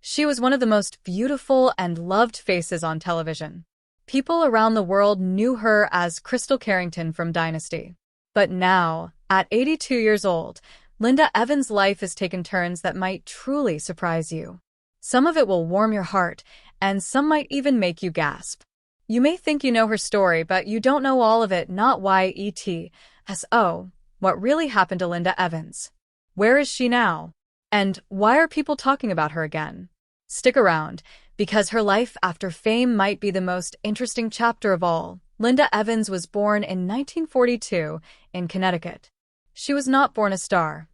She was one of the most beautiful and loved faces on television. People around the world knew her as Crystal Carrington from Dynasty. But now, at 82 years old, Linda Evans' life has taken turns that might truly surprise you. Some of it will warm your heart, and some might even make you gasp. You may think you know her story, but you don't know all of it. Not YETSO. What really happened to Linda Evans? Where is she now? And why are people talking about her again? Stick around, because her life after fame might be the most interesting chapter of all. Linda Evans was born in 1942 in Connecticut. She was not born a star.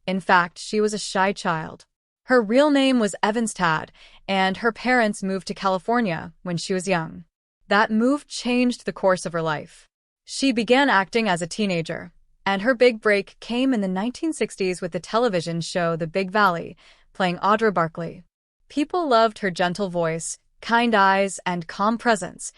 In fact, she was a shy child. Her real name was Evans Tad, and her parents moved to California when she was young. That move changed the course of her life. She began acting as a teenager, and her big break came in the 1960s with the television show The Big Valley, playing Audra Barkley. People loved her gentle voice, kind eyes, and calm presence,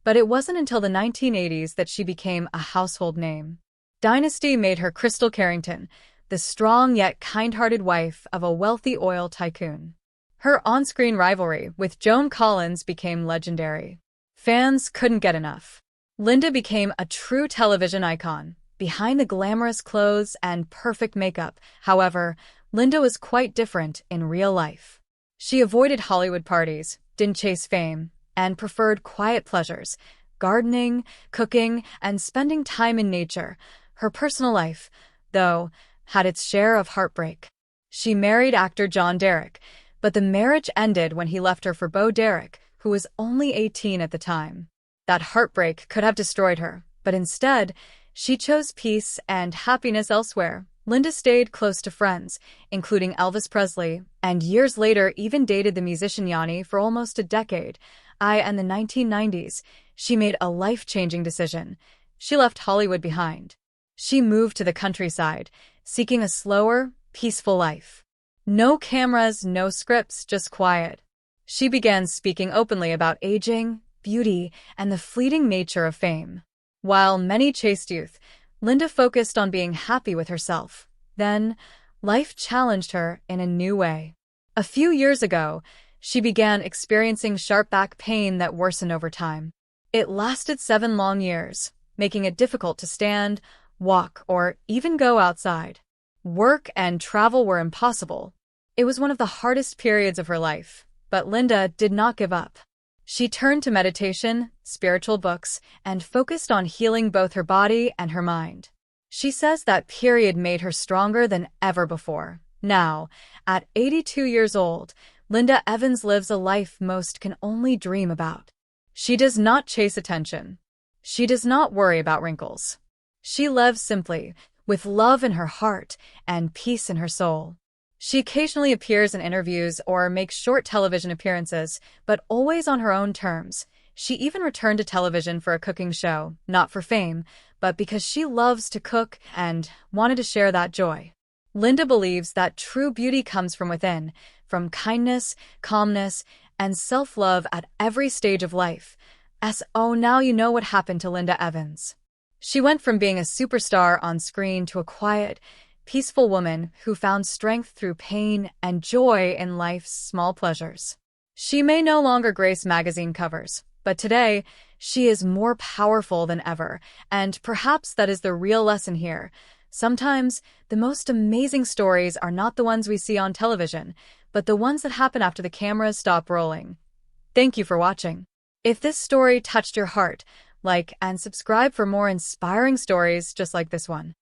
but it wasn't until the 1980s that she became a household name. Dynasty made her Crystal Carrington, the strong yet kind-hearted wife of a wealthy oil tycoon. Her on-screen rivalry with Joan Collins became legendary. Fans couldn't get enough. Linda became a true television icon, behind the glamorous clothes and perfect makeup. However, Linda was quite different in real life. She avoided Hollywood parties, didn't chase fame, and preferred quiet pleasures, gardening, cooking, and spending time in nature. Her personal life, though, had its share of heartbreak. She married actor John Derek, but the marriage ended when he left her for Bo Derek, who was only 18 at the time. That heartbreak could have destroyed her, but instead, she chose peace and happiness elsewhere. Linda stayed close to friends, including Elvis Presley, and years later even dated the musician Yanni for almost a decade. In the 1990s, she made a life-changing decision. She left Hollywood behind. She moved to the countryside, seeking a slower, peaceful life. No cameras, no scripts, just quiet. She began speaking openly about aging, beauty, and the fleeting nature of fame. While many chased youth, Linda focused on being happy with herself. Then, life challenged her in a new way. A few years ago, she began experiencing sharp back pain that worsened over time. It lasted 7 long years, making it difficult to stand, walk, or even go outside. Work and travel were impossible. It was one of the hardest periods of her life, but Linda did not give up. She turned to meditation, spiritual books, and focused on healing both her body and her mind. She says that period made her stronger than ever before. Now, at 82 years old, Linda Evans lives a life most can only dream about. She does not chase attention. She does not worry about wrinkles. She lives simply, with love in her heart and peace in her soul. She occasionally appears in interviews or makes short television appearances, but always on her own terms. She even returned to television for a cooking show, not for fame, but because she loves to cook and wanted to share that joy. Linda believes that true beauty comes from within, from kindness, calmness, and self-love at every stage of life. Now you know what happened to Linda Evans. She went from being a superstar on screen to a quiet, peaceful woman who found strength through pain and joy in life's small pleasures. She may no longer grace magazine covers, but today, she is more powerful than ever, and perhaps that is the real lesson here. Sometimes, the most amazing stories are not the ones we see on television, but the ones that happen after the cameras stop rolling. Thank you for watching. If this story touched your heart, like and subscribe for more inspiring stories just like this one.